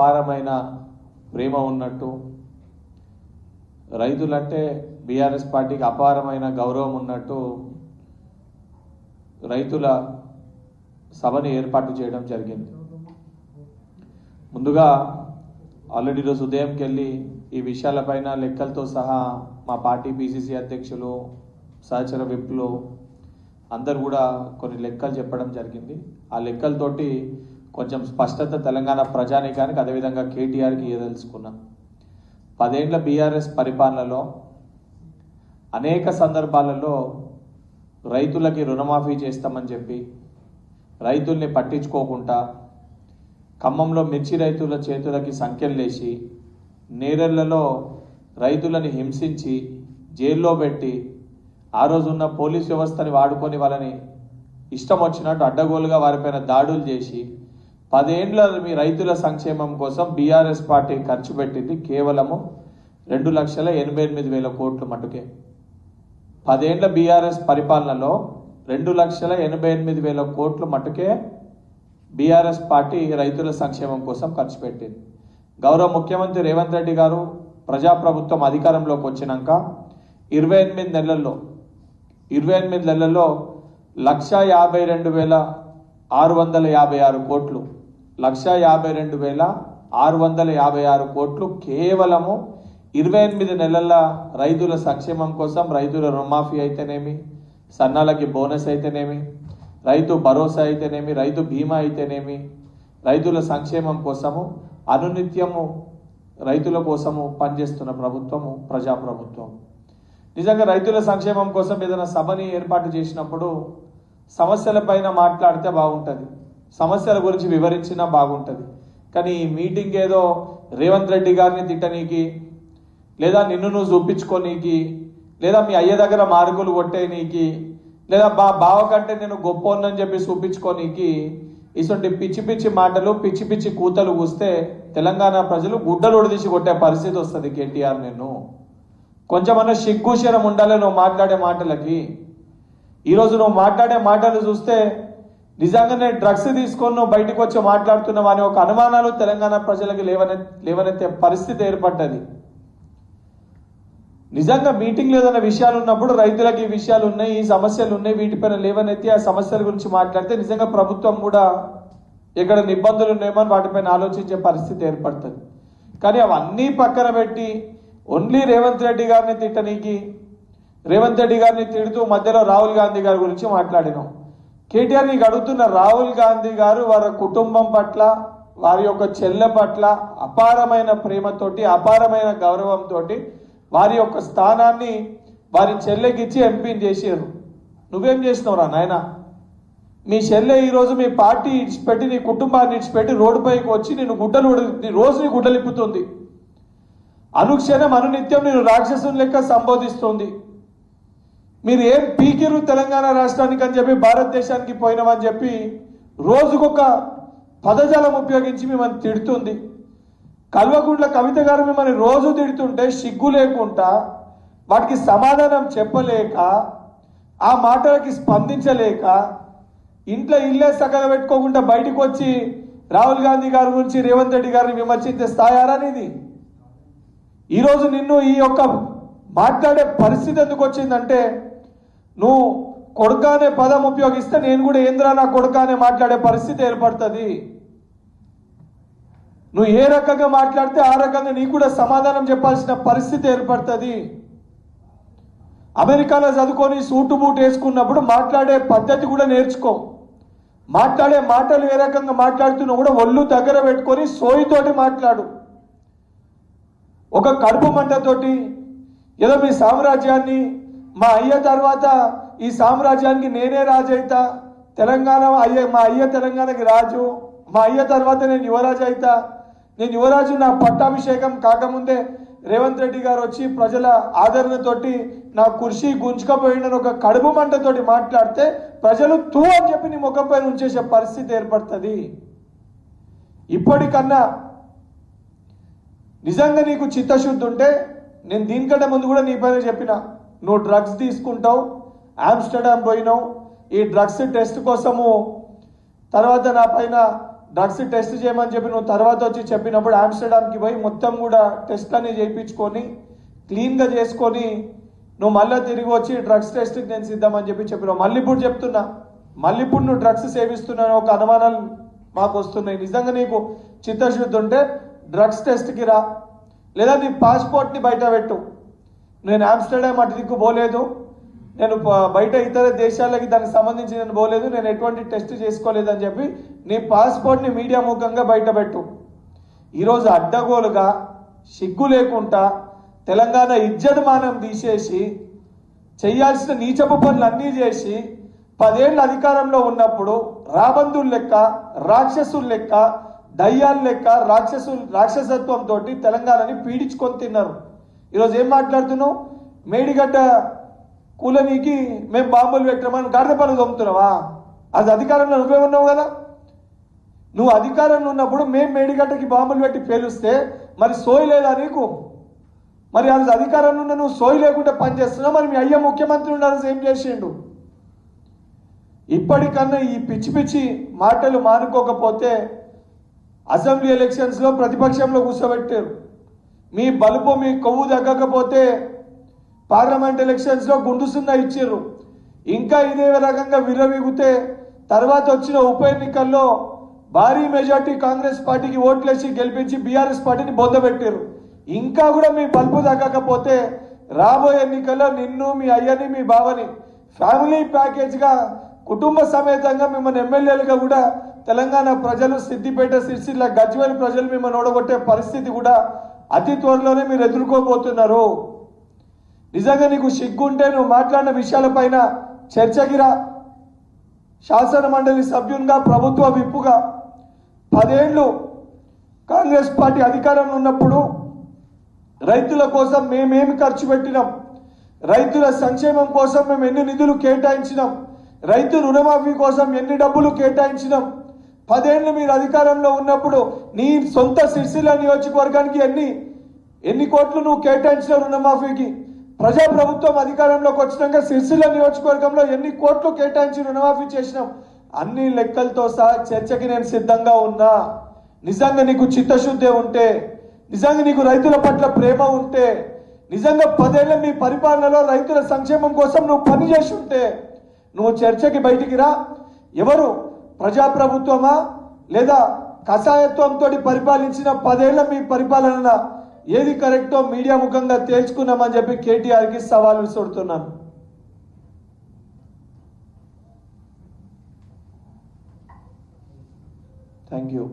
అపారమైన ప్రేమ ఉన్నట్టు రైతులంటే బీఆర్ఎస్ పార్టీకి అపారమైన గౌరవం ఉన్నట్టు రైతుల సభని ఏర్పాటు చేయడం జరిగింది. ముందుగా ఆల్రెడీ రోజు ఉదయంకి వెళ్ళి ఈ విషయాలపైన లెక్కలతో సహా మా పార్టీ పిసిసి అధ్యక్షులు సహచర విప్లు అందరు కూడా కొన్ని లెక్కలు చెప్పడం జరిగింది. ఆ లెక్కలతోటి కొంచెం స్పష్టత తెలంగాణ ప్రజానీకానికి అదేవిధంగా కేటీఆర్కి తెలుసుకున్నాం. 10 ఏళ్ల బీఆర్ఎస్ పరిపాలనలో అనేక సందర్భాలలో రైతులకి రుణమాఫీ చేస్తామని చెప్పి రైతుల్ని పట్టించుకోకుండా ఖమ్మంలో మిర్చి రైతుల చేతులకి సంఖ్యలేసి నేరెళ్లలో రైతులని హింసించి జైల్లో పెట్టి ఆ రోజున్న పోలీస్ వ్యవస్థని వాడుకొని వాళ్ళని ఇష్టం వచ్చినట్టు అడ్డగోలుగా వారిపైన దాడులు చేసి 10 ఏళ్ల మీ రైతుల సంక్షేమం కోసం బీఆర్ఎస్ పార్టీ ఖర్చు పెట్టింది కేవలము 2,88,000 కోట్లు మటుకే. 10 ఏళ్ల బీఆర్ఎస్ పరిపాలనలో 2,88,000 కోట్లు మటుకే బీఆర్ఎస్ పార్టీ రైతుల సంక్షేమం కోసం ఖర్చు పెట్టింది. గౌరవ ముఖ్యమంత్రి రేవంత్ రెడ్డి గారు ప్రజాప్రభుత్వం అధికారంలోకి వచ్చినాక 28 నెలల్లో 1,52,656 కోట్లు 1,52,656 కోట్లు కేవలము 28 నెలల రైతుల సంక్షేమం కోసం, రైతుల రుణమాఫీ అయితేనేమి, సన్నాలకి బోనస్ అయితేనేమి, రైతు భరోసా అయితేనేమి, రైతు బీమా అయితేనేమి, రైతుల సంక్షేమం కోసము అనునిత్యము రైతుల కోసము పనిచేస్తున్న ప్రభుత్వము ప్రజాప్రభుత్వం. నిజంగా రైతుల సంక్షేమం కోసం ఏదైనా సభని ఏర్పాటు చేసినప్పుడు సమస్యలపైన మాట్లాడితే బాగుంటుంది, సమస్యల గురించి వివరించినా బాగుంటుంది. కానీ ఈ మీటింగ్ ఏదో రేవంత్ రెడ్డి గారిని తిట్టనీకి, లేదా నిన్ను నువ్వు చూపించుకోనీకి, లేదా మీ అయ్య దగ్గర మార్కులు కొట్టేనీకి, లేదా బావ కంటే నేను గొప్పని చెప్పి చూపించుకోనీకి ఇటువంటి పిచ్చి పిచ్చి మాటలు, పిచ్చి పిచ్చి కూతలు కూస్తే తెలంగాణ ప్రజలు గుడ్డలు ఒడిదీసి కొట్టే పరిస్థితి వస్తుంది. కేటీఆర్, నేను కొంచెమన్నా సిగ్గుశరం ఉండాలి నువ్వు మాట్లాడే మాటలకి. ఈరోజు నువ్వు మాట్లాడే మాటలు చూస్తే నిజంగానే డ్రగ్స్ తీసుకొని నువ్వు బయటకు వచ్చి మాట్లాడుతున్నావు అనే ఒక అనుమానాలు తెలంగాణ ప్రజలకి లేవనెత్తే పరిస్థితి ఏర్పడ్డది. నిజంగా మీటింగ్లో ఏదైనా విషయాలు ఉన్నప్పుడు రైతులకి ఈ విషయాలు ఉన్నాయి, ఈ సమస్యలు ఉన్నాయి, వీటిపైన లేవనెత్తి ఆ సమస్యల గురించి మాట్లాడితే నిజంగా ప్రభుత్వం కూడా ఎక్కడ ఇబ్బందులు ఉన్నాయో వాటిపైన ఆలోచించే పరిస్థితి ఏర్పడుతుంది. కానీ అవన్నీ పక్కన పెట్టి ఓన్లీ రేవంత్ రెడ్డి గారిని తిట్టనీకి, రేవంత్ రెడ్డి గారిని తిడుతూ మధ్యలో రాహుల్ గాంధీ గారి గురించి మాట్లాడినాం. కేటీఆర్, నీకు అడుగుతున్న, రాహుల్ గాంధీ గారు వారి కుటుంబం పట్ల, వారి యొక్క చెల్లె పట్ల అపారమైన ప్రేమతోటి, అపారమైన గౌరవంతో వారి యొక్క స్థానాన్ని వారి చెల్లెకిచ్చి ఎంపీని చేసారు. నువ్వేం చేసినావురా నాయన? మీ చెల్లె ఈరోజు మీ పార్టీ ఇచ్చిపెట్టి, నీ కుటుంబాన్ని ఇచ్చిపెట్టి రోడ్డుపైకి వచ్చి నీ రోజు నీ గుడ్డలిప్పుతుంది. అనుక్షణం అనునిత్యం నేను రాక్షసుని లెక్క సంబోధిస్తుంది. మీరు ఏం పీకిరు తెలంగాణ రాష్ట్రానికి అని చెప్పి భారతదేశానికి పోయినామని చెప్పి రోజుకొక పదజాలం ఉపయోగించి మిమ్మల్ని తిడుతుంది. కల్వకుంట్ల కవిత గారు మిమ్మల్ని రోజు తిడుతుంటే సిగ్గు లేకుండా, వాటికి సమాధానం చెప్పలేక, ఆ మాటలకి స్పందించలేక, ఇంట్లో ఇల్లే సగల పెట్టుకోకుండా బయటకు వచ్చి రాహుల్ గాంధీ గారి గురించి, రేవంత్ రెడ్డి గారిని విమర్శించే స్థాయారా నీది? ఈరోజు నిన్ను ఈ యొక్క మాట్లాడే పరిస్థితి ఎందుకు వచ్చిందంటే, నువ్వు కొడుక అనే పదం ఉపయోగిస్తే నేను కూడా ఏంద్రా నా కొడుక అనే మాట్లాడే పరిస్థితి ఏర్పడుతుంది. నువ్వు ఏ రకంగా మాట్లాడితే ఆ రకంగా నీకు కూడా సమాధానం చెప్పాల్సిన పరిస్థితి ఏర్పడుతుంది. అమెరికాలో చదువుకొని సూటు బూట్ వేసుకున్నప్పుడు మాట్లాడే పద్ధతి కూడా నేర్చుకో. మాట్లాడే మాటలు ఏ రకంగా మాట్లాడుతున్నా కూడా ఒళ్ళు దగ్గర పెట్టుకొని సోయితోటి మాట్లాడు. ఒక కడుపు మంటతోటి ఏదో మీ సామ్రాజ్యాన్ని, మా అయ్య తర్వాత ఈ సామ్రాజ్యానికి నేనే రాజు అయితా, తెలంగాణ మా అయ్య తెలంగాణకి రాజు, మా అయ్య తర్వాత నేను యువరాజు అయితా, నేను యువరాజు, నా పట్టాభిషేకం కాకముందే రేవంత్ రెడ్డి గారు వచ్చి ప్రజల ఆదరణతోటి నా కుర్చీ గుంజుకపోయిందని ఒక కడుపు మంటతోటి మాట్లాడితే ప్రజలు తూ అని చెప్పి నీ ముఖంపై ఉంచేసే పరిస్థితి ఏర్పడుతుంది. ఇప్పటికన్నా నిజంగా నీకు చిత్తశుద్ధి ఉంటే, నేను దీనికంటే ముందు కూడా నీ పైన చెప్పిన, నువ్వు డ్రగ్స్ తీసుకుంటావు, ఆమ్స్టర్డామ్ పోయినావు, ఈ డ్రగ్స్ టెస్ట్ కోసము తర్వాత నా పైన డ్రగ్స్ టెస్ట్ చేయమని చెప్పి నువ్వు తర్వాత వచ్చి చెప్పినప్పుడు ఆమ్స్టర్డామ్కి పోయి మొత్తం కూడా టెస్ట్లన్నీ చేయించుకొని క్లీన్గా చేసుకొని నువ్వు మళ్ళీ తిరిగి వచ్చి డ్రగ్స్ టెస్ట్కి నేను సిద్ధమని చెప్పినావు. మళ్ళీ ఇప్పుడు చెప్తున్నా, మళ్ళీ ఇప్పుడు నువ్వు డ్రగ్స్ సేవిస్తున్నావు ఒక అనుమానాలు మాకు వస్తున్నాయి. నిజంగా నీకు చిత్తశుద్ధి ఉంటే డ్రగ్స్ టెస్ట్కి రా, లేదా నీ పాస్పోర్ట్ని బయట పెట్టు. నేను ఆమ్స్టర్డామ్ అటు దిక్కు పోలేదు, నేను బయట ఇతర దేశాలకి దానికి సంబంధించి నేను పోలేదు, నేను ఎటువంటి టెస్ట్ చేసుకోలేదని చెప్పి నీ పాస్పోర్ట్ని మీడియా ముఖంగా బయట పెట్టు. ఈరోజు అడ్డగోలుగా సిగ్గు లేకుండా తెలంగాణ ఇజ్జత్ మానం తీసేసి చేయాల్సిన నీచపు పనులు అన్నీ చేసి 10 ఏళ్ళ అధికారంలో ఉన్నప్పుడు రాబందుల లెక్క, రాక్షసుల లెక్క, దయ్యాల లెక్క, రాక్షసత్వంతో తెలంగాణని పీడించుకొని తిన్నారు. ఈరోజు ఏం మాట్లాడుతున్నావు? మేడిగడ్డ కూలనీకి మేము బాంబులు పెట్టామని గర్దపలు దొమ్ముతున్నావా? అది అధికారంలో నువ్వే ఉన్నావు కదా. నువ్వు అధికారంలో ఉన్నప్పుడు మేము మేడిగడ్డకి బాంబులు పెట్టి పేలుస్తే మరి సోయి లేదా నీకు? మరి అది అధికారంలో ఉన్న నువ్వు సోయి లేకుండా పనిచేస్తున్నావు. మరి మీ అయ్య ముఖ్యమంత్రి ఉండాల్సి ఏం చేసిండు? ఇప్పటికన్నా ఈ పిచ్చి పిచ్చి మాటలు మానుకోకపోతే అసెంబ్లీ ఎలక్షన్స్లో ప్రతిపక్షంలో కూర్చోబెట్టారు. మీ బలుపు మీ కొవ్వు తగ్గకపోతే పార్లమెంట్ ఎలక్షన్స్లో గుండు సున్నా ఇచ్చారు. ఇంకా ఇదే రకంగా విర్రవీగితే తర్వాత వచ్చిన ఉప ఎన్నికల్లో భారీ మెజార్టీ కాంగ్రెస్ పార్టీకి ఓట్లేసి గెలిపించి బీఆర్ఎస్ పార్టీని బొందబెట్టారు. ఇంకా కూడా మీ బలుపు తగ్గకపోతే రాబోయే ఎన్నికల్లో నిన్ను, మీ అయ్యని, మీ బావని ఫ్యామిలీ ప్యాకేజ్గా కుటుంబ సమేతంగా మిమ్మల్ని ఎమ్మెల్యేలుగా కూడా తెలంగాణ ప్రజలు, సిద్దిపేట, సిరిసిల్ల, గజ్వేల్ ప్రజలు మిమ్మల్ని ఓడగొట్టే పరిస్థితి కూడా అతి త్వరలోనే మీరు ఎదుర్కోబోతున్నారు. నిజంగా నీకు సిగ్గుంటే నువ్వు మాట్లాడిన విషయాలపైన చర్చగిరా. శాసన మండలి సభ్యునిగా, ప్రభుత్వ విప్పుగా 10 ఏళ్ళు కాంగ్రెస్ పార్టీ అధికారంలో ఉన్నప్పుడు రైతుల కోసం మేమేమి ఖర్చు పెట్టినాం, రైతుల సంక్షేమం కోసం మేము ఎన్ని నిధులు కేటాయించినాం, రైతు రుణమాఫీ కోసం ఎన్ని డబ్బులు కేటాయించినాం. 10 ఏళ్ళు మీరు అధికారంలో ఉన్నప్పుడు నీ సొంత సిరిసిల్ల నియోజకవర్గానికి ఎన్ని కోట్లు నువ్వు కేటాయించిన రుణమాఫీకి? ప్రజాప్రభుత్వం అధికారంలోకి వచ్చినాక సిరిసిల్ల నియోజకవర్గంలో ఎన్ని కోట్లు కేటాయించి రుణమాఫీ చేసినాం? అన్ని లెక్కలతో సహా చర్చకి నేను సిద్ధంగా ఉన్నా. నిజంగా నీకు చిత్తశుద్ధి ఉంటే, నిజంగా నీకు రైతుల పట్ల ప్రేమ ఉంటే, నిజంగా 10 ఏళ్ళ మీ పరిపాలనలో రైతుల సంక్షేమం కోసం నువ్వు పని చేసి ఉంటే నువ్వు చర్చకి బయటికి రా. ఎవరు ప్రజాప్రభుత్వమా లేదా కషాయత్వంతో పరిపాలించిన 10 ఏళ్ళ మీ పరిపాలన ఏది కరెక్టో మీడియా ముఖంగా తేల్చుకున్నామని చెప్పి కేటీఆర్కి సవాల్ విసురుతున్నాను. Thank you.